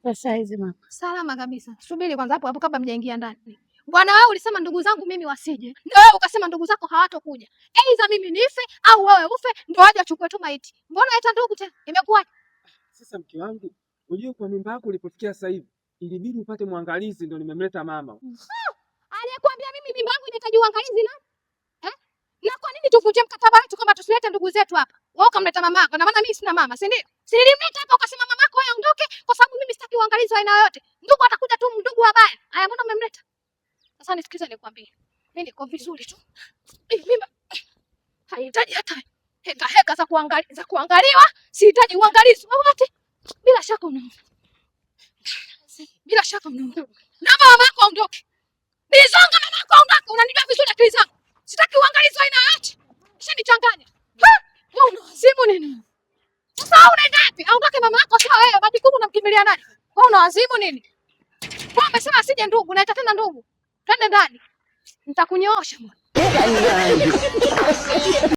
Sasa hizi mama. Salama kabisa. Subiri kwanza hapo kabla mjaingia ndani. Bwana wewe ulisema ndugu zangu mimi wasije. Ndio wewe ukasema ndugu zako hawatokuja. Aidha mimi nife au wewe ufe ndio waje achukue tu maiti. Mbona hata ndugu tena? Imekuwaje? Sasa mke wangu, unajua kwa mimba yako ulipofikia sasa hivi, ilibidi upate mwangalizi ndio nimemleta mama. Aliyekwambia mimi mimba yangu inahitaji uangalizi na? Na kwa nini tuvunje mkataba wetu kama tusilete ndugu zetu hapa? Wewe ukamleta mama yako, na maana mimi sina mama, si ndio? Si nilimleta hapa ukasema mama yako aondoke kwa sababu mimi sitaki uangalizi wa aina yoyote. Ndugu atakuja tu ndugu wabaya. Haya mbona umemleta? Sasa nisikize nikwambie. Mimi niko vizuri tu. Mimba haihitaji hata heka za kuangaliwa, sihitaji uangalizi wowote. Bila shaka unaona. Bila shaka unaona. Na mama yako aondoke. Nizonga mama yako aondoke, unanijua vizuri akili zangu. Sitaki uangalizi wa aina yoyote. Shanichanganya. Wewe unawazimu nini? Sasa unaenda wapi? Aondoke mama yako sawa wewe, majukumu unamkimbilia nani? Wewe unawazimu nini? Wewe umesema asije ndugu, naita tena ndugu. Twende ndani. Nitakunyoosha.